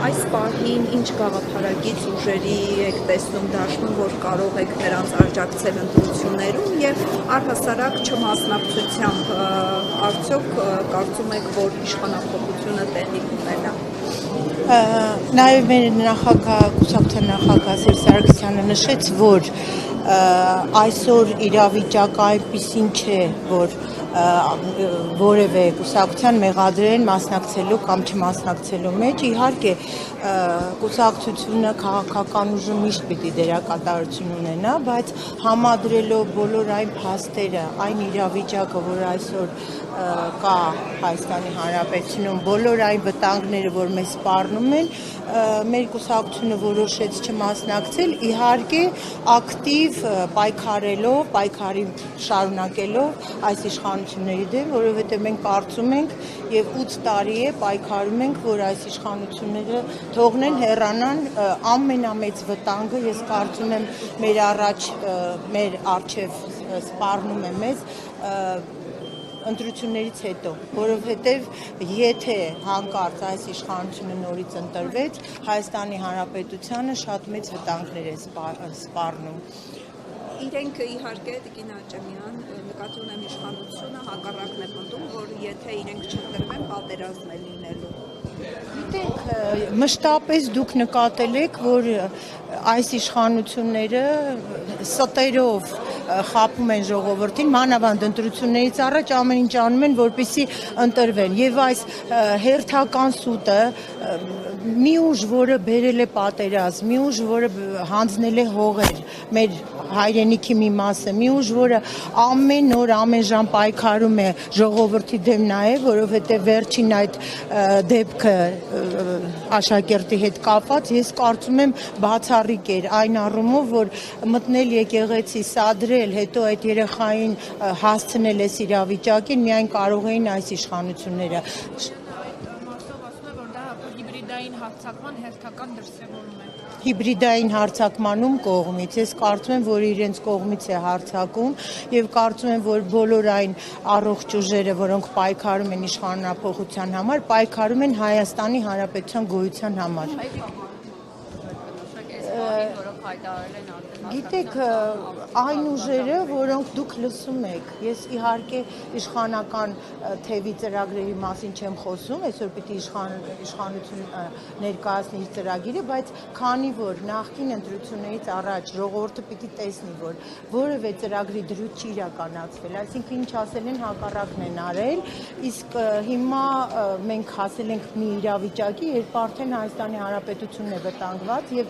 այս պահին ինչ գաղափարագից ուժերի եք տեսնում դաշնում, որ կարող եք նրանց աջակցել ընտրություններում եւ առհասարակ չմասնակցությամբ արդյոք կարծում եք, որ իշխանափոխությունը տեղի կունենա։ Նաև մեր կուսակցության նախագահ Սերժ Սարգսյանը նշեց, որ այսօր իրավիճակը այնպիսին չէ, որ որևէ կուսակցության մեղադրեն մասնակցելու կամ չմասնակցելու մեջ։ Իհարկե կուսակցությունը քաղաքական ուժը միշտ պիտի դերակատարություն ունենա, բայց համադրելով բոլոր այն փաստերը, այն իրավիճակը, որ այսօր կա Հայաստանի Հանրապետությունում, բոլոր այն վտանգները, որ մեզ սպառնում են, մեր կուսակցությունը որոշեց չմասնակցել, իհարկե ակտիվ պայքարելով, պայքարի շարունակելով այս իշխանությունների դեմ, որովհետև մենք կարծում ենք եւ 8 տարի է պայքարում ենք, որ այս իշխանությունները թողնեն հեռանան ամենամեծ վտանգը, ես կարծում եմ մեր առջև սպառնում է մեզ ընտրություններից հետո, որովհետև եթե հանկարծ այս իշխանությունը նորից ընտրվեց, Հայաստանի Հանրապետությանը շատ մեծ վտանգներ է սպառնում։ Իրենք իհարկե Տիկին Աճեմյան նկատի ունեմ իշխանությունը հակառակն է պնդում, որ եթե իրենք չընտրվեն, պատերազմ է լինելու։ Գիտեք, մշտապես դուք նկատել եք, որ այս իշխանությունները ստերով խաբում են ժողովրդին, մանավանդ ընտրություններից առաջ ամեն ինչ անում են, որպեսզի ընտրվեն։ Եվ այս հերթական սուտը մի ուժ, որը բերել է պատերազմ, մի ուժ, որը հանձնել է հողեր, մեր հայրենիքի մի մասը, մի ուժ, որը ամեն օր, ամեն ժամ պայքարում է ժողովրդի դեմ նաև, որովհետև վերջին այդ դեպքը աշակերտի հետ կապված, ես կարծում եմ բացառիկ էր այն առումով, որ մտնել եկեղեցի, սադրել, հետո այդ երեխային հասցնել այս իրավիճակին, միայն կարող էին այս իշխանությունները։ Հիբրիդային հարձակման հերթական դրսևորում է։ Հիբրիդային հարձակմանում կողմից, ես կարծում եմ, որ իրենց կողմից է հարձակում եւ կարծում եմ, որ բոլոր այն առողջ ուժերը, որոնք պայքարում են իշխանափոխության համար, պայքարում են Հայաստանի Հանրապետության գոյության համար։ Գիտեք, այն ուժերը, որոնք դուք լսում եք, ես իհարկե իշխանական թևի ծրագրերի մասին չեմ խոսում, այսօր պիտի իշխանություն ներկայացնի իր ծրագիրը, բայց քանի որ նախկին ընտրություններից առաջ ժողովուրդը պիտի տեսնի, որ որևէ ծրագրի դրույթ չի իրականացվել, այսինքն ինչ ասել են հակառակն են արել, իսկ հիմա մենք հասել ենք մի իրավիճակի, երբ արդեն Հայաստանի Հանրապետությունն է վտանգված եւ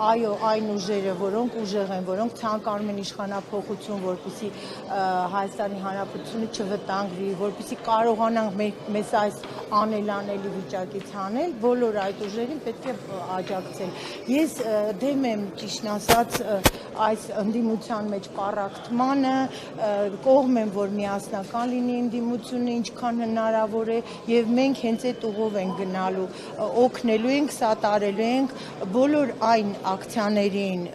այո, այն ուժերը, որոնք ուժեղ են, որոնք ցանկանում են իշխանափոխություն, որպեսզի Հայաստանի Հանրապետությունը չվտանգվի, որպեսզի կարողանանք մեզ այս անելանելի վիճակից հանել, բոլոր այդ ուժերին պետք է աջակցել։ Ես դեմ եմ, ճիշտն ասած, այս ընդդիմության մեջ պառակտմանը, կողմ եմ, որ միասնական լինի ընդդիմությունը, ինչքան հնարավոր է, եւ մենք հենց այդ ուղով ենք գնալու, օգնելու ենք, սատարելու ենք բոլոր այն ակցիաներին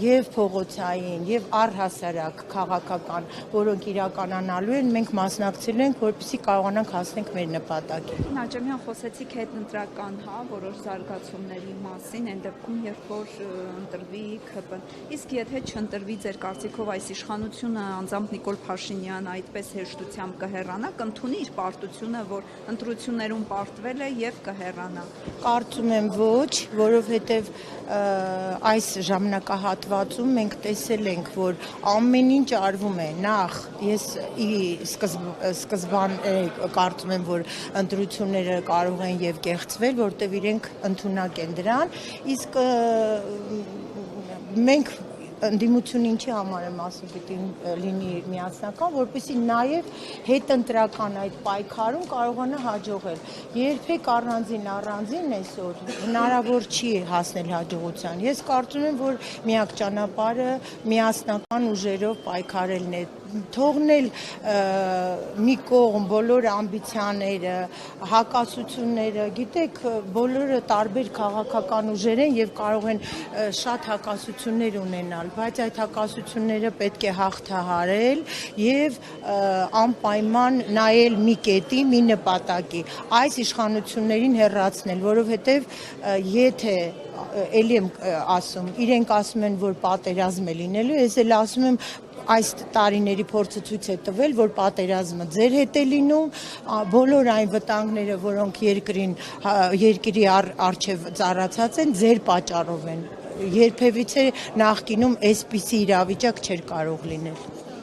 եւ փողոցային եւ առհասարակ քաղաքական, որոնք իրականանալու են, մենք մասնակցելու ենք, որպեսզի կարողանանք հասնենք մեր նպատակին։ Աճեմյան, խոսեցիք հետընտրական, որոշ զարգացումների մասին, այն դեպքում, երբ որ ընտրվի ՔՊ-ն։ Իսկ եթե չընտրվի ձեր կարծիքով այս իշխանությունը, անձամբ Նիկոլ Փաշինյանը այդպես հեշտությամբ կհեռանա, կընդունի իր պարտությունը, որ ընտրություններում պարտվել է եւ կհեռանա։ Կարծում եմ ոչ, որովհետեւ այս ժամանակահատվածում մենք տեսել ենք, որ ամեն ինչ արվում է, նախ ես սկզբան կարծում եմ, որ ընտրությունները կարող են եւ կեղծվել, որտեւ իրենք ընդունակ են դրան, իսկ մենք ընդդիմությունը ինչի համար եմ ասում պիտի լինի միասնական, որպեսզի նաև հետընտրական այդ պայքարում կարողանա հաջողել։ Երբեք առանձին այսօր հնարավոր չի հասնել հաջողության։ Ես կարծում եմ, որ միակ ճանապարհը միասնական ուժերով պայքարելն է։ թողնել մի կողմ բոլոր ամբիցիաները, հակասությունները, գիտեք, բոլորը տարբեր քաղաքական ուժեր են եւ կարող են շատ հակասություններ ունենալ, բայց այդ հակասությունները պետք է հաղթահարել եւ անպայման նայել մի կետի, մի նպատակի, այս իշխանություններին հեռացնել, որովհետեւ եթե էլի եմ ասում, իրենք ասում են, որ պատերազմ է լինելու, ես էլ ասում եմ, այս տարիների փորձը ցույց է տվել, որ պատերազմը ձեր հետ է լինում, բոլոր այն վտանգները, որոնք երկրի առջև ծառացած են, ձեր պատճառով են։ Երբևիցե նախկինում այսպիսի իրավիճակ չէր կարող լինել։